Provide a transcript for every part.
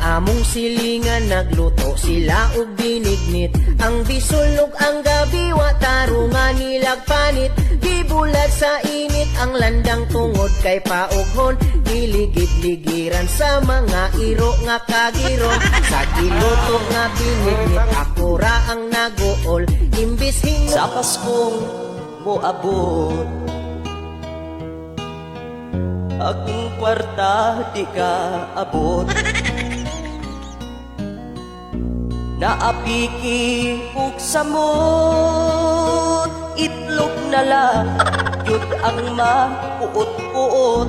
among silingan nagluto sila og binignit. Ang bisulog ang gabi wa tarungan nilag panit. Gibulag sa init ang landang tungod kay paughon. Giligid-ligiran sa mga iro nga kagiron. Sa giluto nga binignit ako ra ang naguol. Imbis hingo Sa Paskong moabot akong kwarta di ka abot. Naapiki ug samot itlog na lang yun ang mapuot-puot.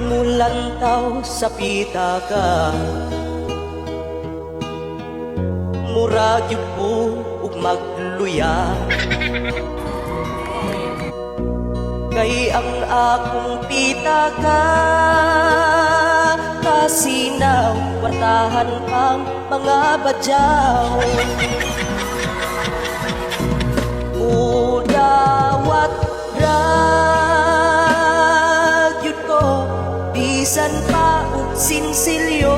Mulantaw sa pitaka murag yun ko ug magluya. Kay ang akong pitaka kasinaw kwartahan ang mga badyaw. Mudawat ragyod ko bisan pa ug sinsilyo.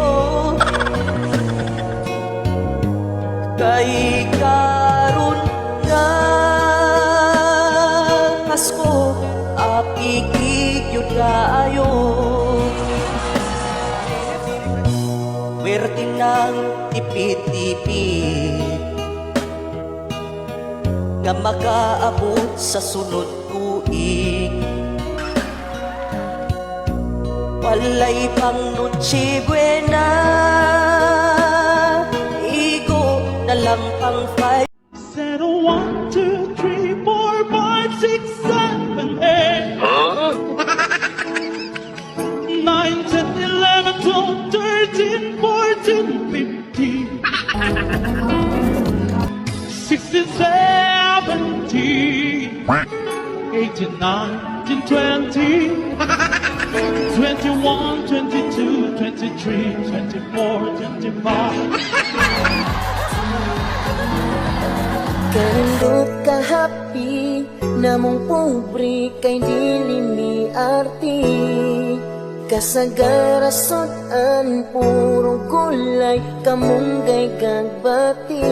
Kay karon nga Pasko apigig yun kaayo. Werte ng tipid-tipid nga makaabot sa sunod tuig. Walay pang Noche Buena, igo na lang pang 5. 1, 2, 3, 4, 5, 6, 7, 8 9, 10, 11, 12, 13, 14, 15 16, 17 18, 19, 20 21, 22, 23, 24, 25 Karindot ka happy, namong pobre kay dili mi arti. Kasagarasotan puro kulay, kamunggay kagbati.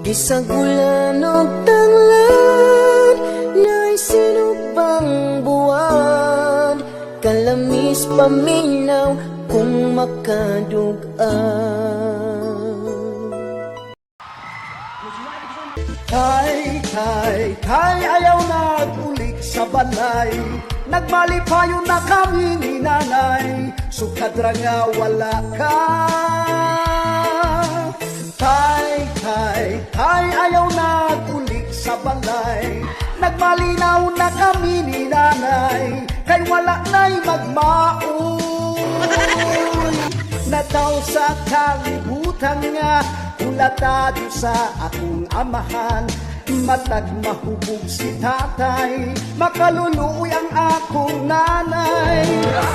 Bisagulan og tanglan, na'y sinupang buwan. Kalamis paminaw kung makadugaan. Kay, ayaw nagulik sa balay. Nagmalipayo na kami ni nanay. Sukad ra nga wala ka. Kay, ayaw nagulik sa balay. Nagmalinaw na kami ni nanay. Kay wala na'y magmaoy. Nataw sa kalibutan nga ulatado sa akong amahan. Matag mahubog si tatay, makaluluoy ang akong nanay.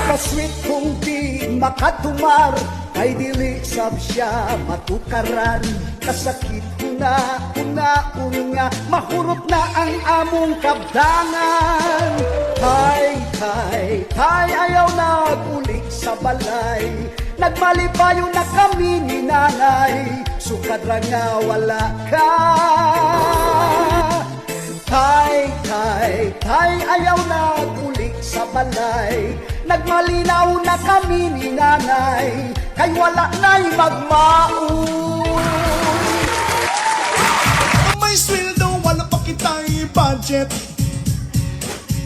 Kasweet kong di makatumar, kay dili sab siya matukaran. Kasakit una, mahurot na ang among kabdangan. Kay, ayaw nagulik sa balay. Nagmalipayo na kami ni nanay. Sukad ra nga wala ka. Kay, ayaw nagulik sa balay. Nagmalinaw na kami ni nanay. Kay wala na'y magmaoy. May sweldo, wala pa kita'y budget.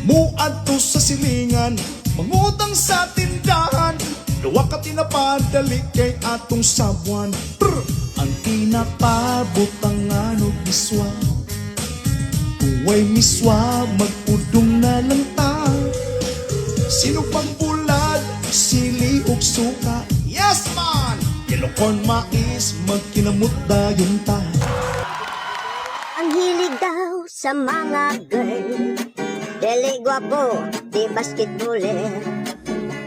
Muad to sa silingan, mangutang sa tindahan. Luwa ka tinapadali kay atong sabuan. Ang tinapabutang ano miswa. Huway miswa, magpudong na lang ta. Sino pang bulag, sili o suka. Yes man! Yellow corn mais, magkinamot dayon ta. Ang hilig daw sa mga girl, dili gwapo, di basketballer.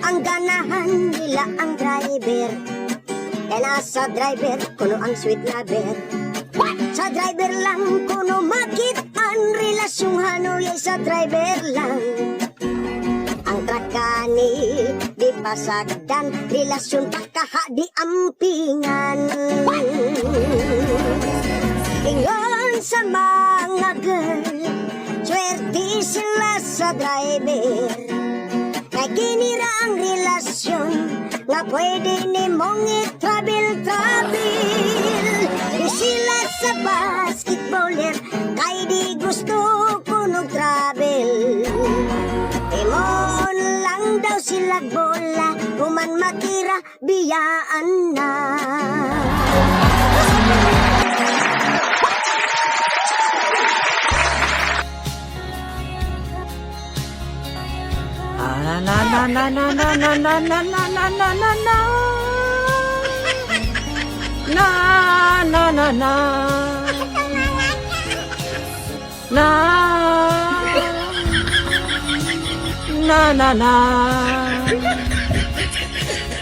Ang ganahan nila ang driver, kaya nasa driver, kuno ang sweet lover. Sa driver lang, kuno makit ang relasyong hanoy sa driver lang. Ang kontra kani di pasagdan relasyon pagkaha di ampingan. Ingon sa mga girl, swerte sila sa driver. Kay kinira ang relasyon nga pwede ni mong i-travel. Di sila sa basketballer kay di gusto kunog travel. Imon lang daw sila bola human makira biyaan na. Na na na na na na na na na na na na na na na na na na na na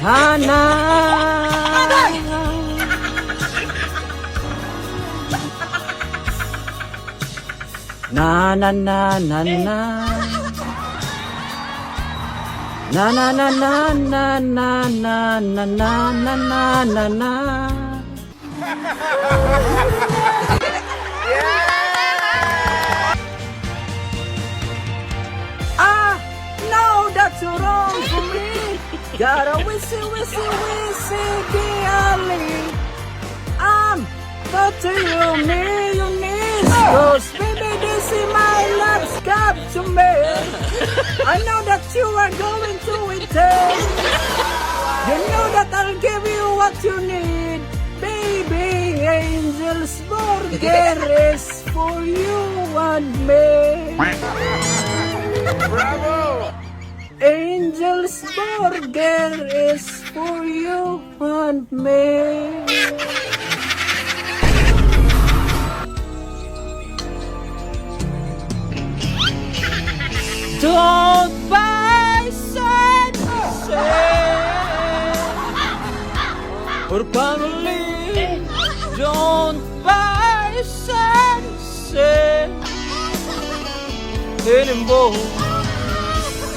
Hana na na na na na Na na na na na na na na na na na na. Ah, no, that's wrong for me. Gotta whistle, whistle, whistle, dearly. But to you, millionaires, cause baby, this is my love's got to me. I know that you are going to intend. You know that I'll give you what you need. Baby, Angel's Burger is for you and me. Bravo! Angel's Burger is for you and me. Don't buy sunset or family. Don't buy sunset anymore.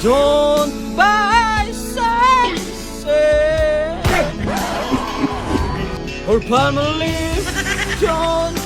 Don't buy sunset or family. Don't